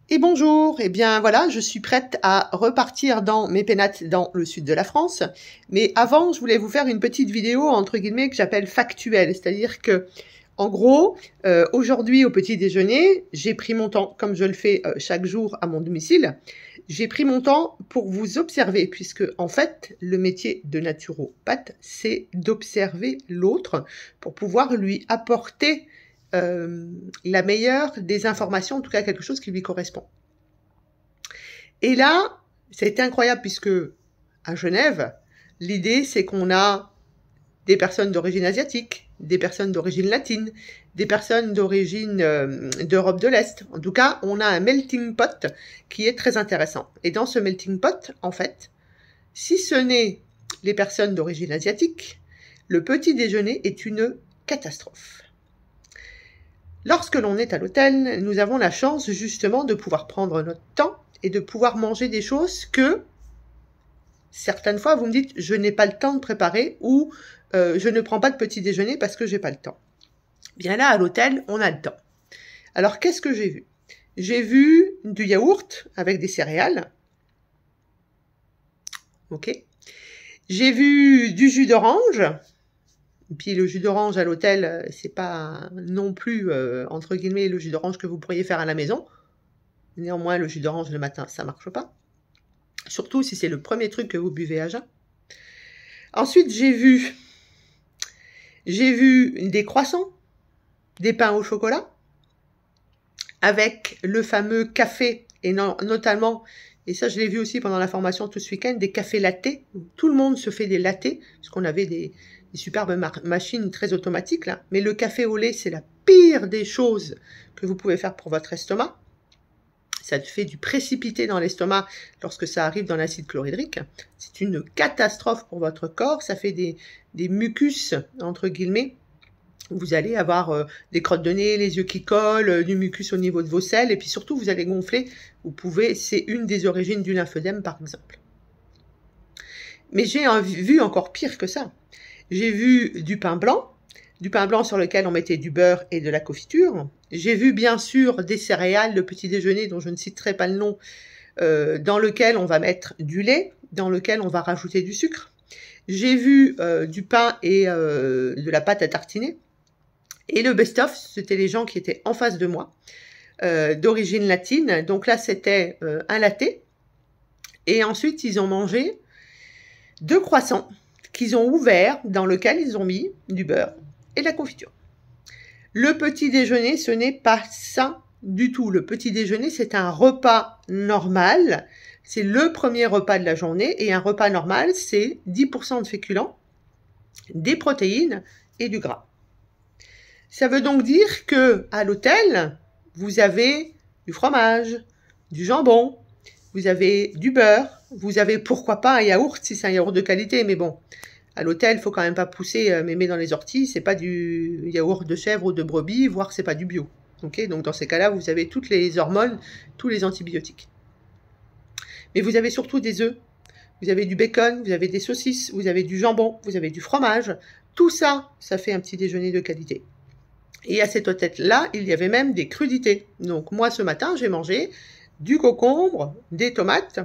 Et bonjour, eh bien voilà, je suis prête à repartir dans mes pénates dans le sud de la France. Mais avant, je voulais vous faire une petite vidéo, entre guillemets, que j'appelle factuelle. C'est-à-dire que, en gros, aujourd'hui au petit déjeuner, j'ai pris mon temps, comme je le fais chaque jour à mon domicile, j'ai pris mon temps pour vous observer, puisque en fait, le métier de naturopathe, c'est d'observer l'autre pour pouvoir lui apporter la meilleure des informations, en tout cas quelque chose qui lui correspond. Et là, ça a été incroyable puisque à Genève, l'idée c'est qu'on a des personnes d'origine asiatique, des personnes d'origine latine, des personnes d'origine d'Europe de l'Est. En tout cas, on a un melting pot qui est très intéressant. Et dans ce melting pot, en fait, si ce n'est les personnes d'origine asiatique, le petit déjeuner est une catastrophe. Lorsque l'on est à l'hôtel, nous avons la chance justement de pouvoir prendre notre temps et de pouvoir manger des choses que certaines fois vous me dites je n'ai pas le temps de préparer ou je ne prends pas de petit déjeuner parce que j'ai pas le temps. Bien là à l'hôtel on a le temps. Alors qu'est-ce que j'ai vu? J'ai vu du yaourt avec des céréales. Ok. J'ai vu du jus d'orange. Et puis le jus d'orange à l'hôtel, c'est pas non plus, entre guillemets, le jus d'orange que vous pourriez faire à la maison. Néanmoins, le jus d'orange le matin, ça marche pas. Surtout si c'est le premier truc que vous buvez à jeun. Ensuite, j'ai vu des croissants, des pains au chocolat, avec le fameux café, et notamment, et ça je l'ai vu aussi pendant la formation tout ce week-end, des cafés lattés. Tout le monde se fait des lattés, parce qu'on avait des superbes machines très automatiques là. Mais le café au lait, c'est la pire des choses que vous pouvez faire pour votre estomac. Ça fait du précipité dans l'estomac lorsque ça arrive dans l'acide chlorhydrique. C'est une catastrophe pour votre corps. Ça fait des mucus, entre guillemets. Vous allez avoir des crottes de nez, les yeux qui collent, du mucus au niveau de vos selles. Et puis surtout, vous allez gonfler. C'est une des origines du lymphodème, par exemple. Mais j'ai vu encore pire que ça. J'ai vu du pain blanc sur lequel on mettait du beurre et de la confiture. J'ai vu bien sûr des céréales, le petit déjeuner dont je ne citerai pas le nom, dans lequel on va mettre du lait, dans lequel on va rajouter du sucre. J'ai vu du pain et de la pâte à tartiner. Et le best-of, c'était les gens qui étaient en face de moi, d'origine latine. Donc là, c'était un latte. Et ensuite, ils ont mangé 2 croissants qu'ils ont ouverts, dans lequel ils ont mis du beurre et de la confiture. Le petit déjeuner, ce n'est pas ça du tout. Le petit déjeuner, c'est un repas normal. C'est le premier repas de la journée. Et un repas normal, c'est 10% de féculents, des protéines et du gras. Ça veut donc dire que à l'hôtel, vous avez du fromage, du jambon, vous avez du beurre, vous avez pourquoi pas un yaourt si c'est un yaourt de qualité, mais bon, à l'hôtel, il faut quand même pas pousser mémé dans les orties, c'est pas du yaourt de chèvre ou de brebis, voire c'est pas du bio. Okay, donc dans ces cas-là, vous avez toutes les hormones, tous les antibiotiques. Mais vous avez surtout des œufs, vous avez du bacon, vous avez des saucisses, vous avez du jambon, vous avez du fromage. Tout ça, ça fait un petit déjeuner de qualité. Et à cet hôtel-là, il y avait même des crudités. Donc moi, ce matin, j'ai mangé du concombre, des tomates.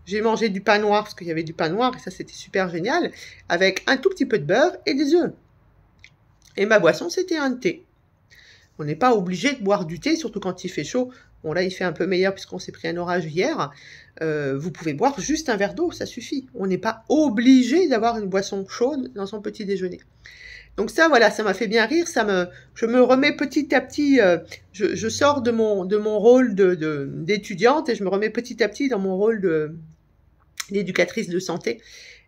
J'ai mangé du pain noir, parce qu'il y avait du pain noir, et ça, c'était super génial, avec un tout petit peu de beurre et des œufs. Et ma boisson, c'était un thé. On n'est pas obligé de boire du thé, surtout quand il fait chaud. Bon, là, il fait un peu meilleur, puisqu'on s'est pris un orage hier. Vous pouvez boire juste un verre d'eau, ça suffit. On n'est pas obligé d'avoir une boisson chaude dans son petit déjeuner. Donc ça, voilà, ça m'a fait bien rire. Je me remets petit à petit. Je sors de mon rôle d'étudiante et je me remets petit à petit dans mon rôle d'éducatrice de santé.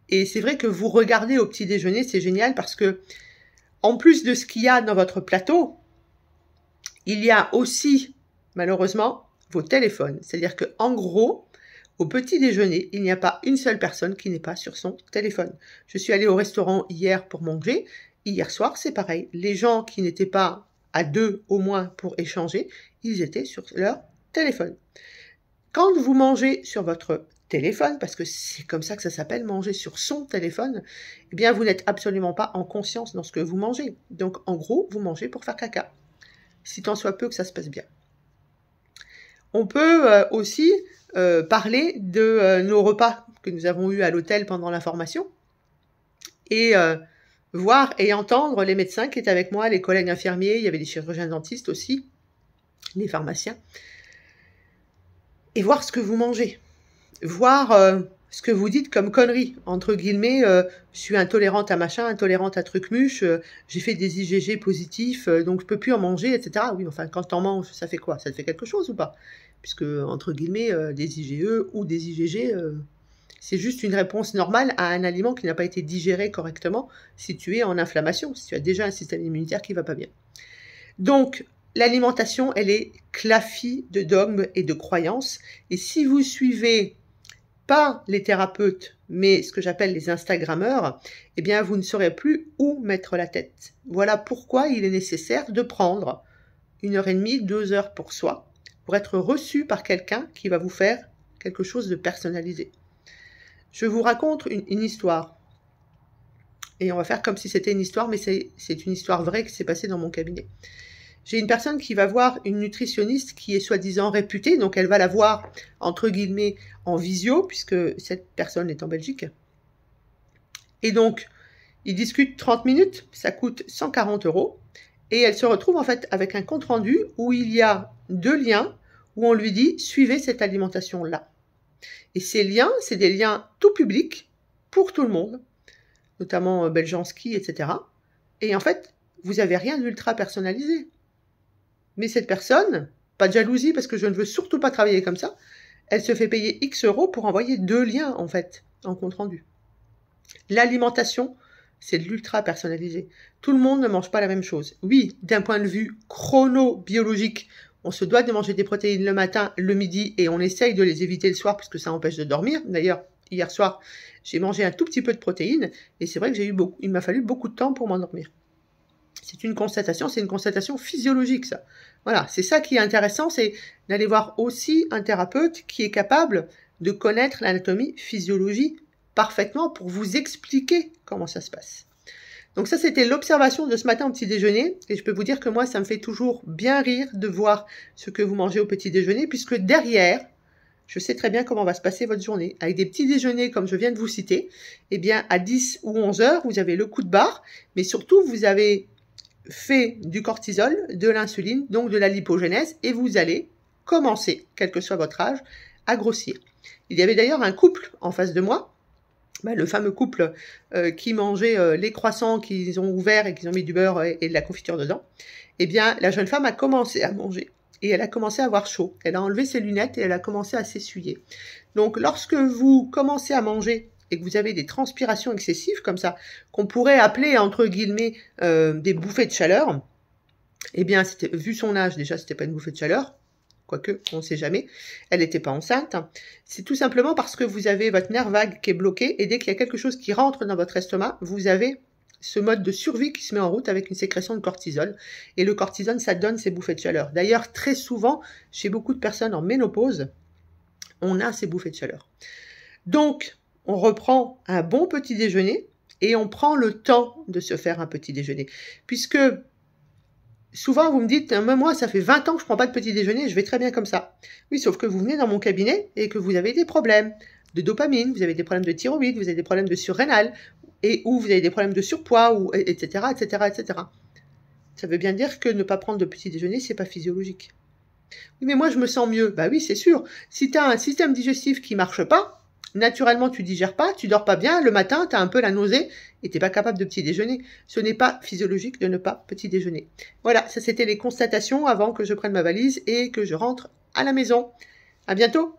Et c'est vrai que vous regardez au petit déjeuner, c'est génial parce que en plus de ce qu'il y a dans votre plateau, il y a aussi malheureusement vos téléphones. C'est-à-dire que en gros, au petit déjeuner, il n'y a pas une seule personne qui n'est pas sur son téléphone. Je suis allée au restaurant hier pour manger. Hier soir, c'est pareil. Les gens qui n'étaient pas à 2 au moins pour échanger, ils étaient sur leur téléphone. Quand vous mangez sur votre téléphone, parce que c'est comme ça que ça s'appelle, manger sur son téléphone, eh bien, vous n'êtes absolument pas en conscience dans ce que vous mangez. Donc, en gros, vous mangez pour faire caca. Si tant soit peu que ça se passe bien. On peut aussi parler de nos repas que nous avons eus à l'hôtel pendant la formation et voir et entendre les médecins qui étaient avec moi, les collègues infirmiers, il y avait des chirurgiens dentistes aussi, les pharmaciens, et voir ce que vous mangez, voir ce que vous dites comme conneries, entre guillemets, je suis intolérante à machin, intolérante à truc-muche, j'ai fait des IgG positifs, donc je peux plus en manger, etc. Oui, enfin, quand t'en manges, ça fait quoi? Ça te fait quelque chose ou pas? Puisque, entre guillemets, des IgE ou des IgG, c'est juste une réponse normale à un aliment qui n'a pas été digéré correctement si tu es en inflammation, si tu as déjà un système immunitaire qui va pas bien. Donc, l'alimentation, elle est clafie de dogmes et de croyances. Et si vous suivez pas les thérapeutes, mais ce que j'appelle les Instagrammeurs, eh bien, vous ne saurez plus où mettre la tête. Voilà pourquoi il est nécessaire de prendre 1h30, 2 heures pour soi, pour être reçu par quelqu'un qui va vous faire quelque chose de personnalisé. Je vous raconte une histoire. Et on va faire comme si c'était une histoire, mais c'est une histoire vraie qui s'est passée dans mon cabinet. J'ai une personne qui va voir une nutritionniste qui est soi-disant réputée, donc elle va la voir, entre guillemets, en visio, puisque cette personne est en Belgique. Et donc, ils discutent 30 minutes, ça coûte 140 €, et elle se retrouve en fait avec un compte-rendu où il y a 2 liens, où on lui dit « suivez cette alimentation-là ». Et ces liens, c'est des liens tout publics, pour tout le monde, notamment Beljanski, etc. Et en fait, vous n'avez rien d'ultra personnalisé. Mais cette personne, pas de jalousie parce que je ne veux surtout pas travailler comme ça, elle se fait payer X € pour envoyer 2 liens, en fait, en compte rendu. L'alimentation, c'est de l'ultra personnalisé. Tout le monde ne mange pas la même chose. Oui, d'un point de vue chronobiologique, on se doit de manger des protéines le matin, le midi, et on essaye de les éviter le soir parce que ça empêche de dormir. D'ailleurs, hier soir, j'ai mangé un tout petit peu de protéines, et c'est vrai que il m'a fallu beaucoup de temps pour m'endormir. C'est une constatation physiologique, ça. Voilà, c'est ça qui est intéressant, c'est d'aller voir aussi un thérapeute qui est capable de connaître l'anatomie, physiologie parfaitement pour vous expliquer comment ça se passe. Donc ça, c'était l'observation de ce matin au petit déjeuner, et je peux vous dire que moi, ça me fait toujours bien rire de voir ce que vous mangez au petit déjeuner, puisque derrière, je sais très bien comment va se passer votre journée. Avec des petits déjeuners comme je viens de vous citer, eh bien, à 10 ou 11 heures, vous avez le coup de barre, mais surtout, vous avez fait du cortisol, de l'insuline, donc de la lipogénèse, et vous allez commencer, quel que soit votre âge, à grossir. Il y avait d'ailleurs un couple en face de moi, le fameux couple qui mangeait les croissants qu'ils ont ouverts et qu'ils ont mis du beurre et de la confiture dedans. Eh bien, la jeune femme a commencé à manger et elle a commencé à avoir chaud. Elle a enlevé ses lunettes et elle a commencé à s'essuyer. Donc, lorsque vous commencez à manger et que vous avez des transpirations excessives comme ça, qu'on pourrait appeler entre guillemets des bouffées de chaleur, eh bien, vu son âge, déjà, c'était pas une bouffée de chaleur, quoique, on ne sait jamais, elle n'était pas enceinte. C'est tout simplement parce que vous avez votre nerf vague qui est bloqué, et dès qu'il y a quelque chose qui rentre dans votre estomac, vous avez ce mode de survie qui se met en route avec une sécrétion de cortisol. Et le cortisol, ça donne ces bouffées de chaleur. D'ailleurs, très souvent, chez beaucoup de personnes en ménopause, on a ces bouffées de chaleur. Donc, on reprend un bon petit déjeuner, et on prend le temps de se faire un petit déjeuner. Puisque souvent, vous me dites, même moi, ça fait 20 ans que je prends pas de petit déjeuner, je vais très bien comme ça. Oui, sauf que vous venez dans mon cabinet et que vous avez des problèmes de dopamine, vous avez des problèmes de thyroïde, vous avez des problèmes de surrénal, ou vous avez des problèmes de surpoids, etc., etc., etc. Ça veut bien dire que ne pas prendre de petit déjeuner, c'est pas physiologique. Oui, mais moi, je me sens mieux. Bah oui, c'est sûr. Si tu as un système digestif qui marche pas, naturellement, tu digères pas, tu dors pas bien, le matin, tu as un peu la nausée et tu n'es pas capable de petit déjeuner. Ce n'est pas physiologique de ne pas petit déjeuner. Voilà, ça c'était les constatations avant que je prenne ma valise et que je rentre à la maison. À bientôt!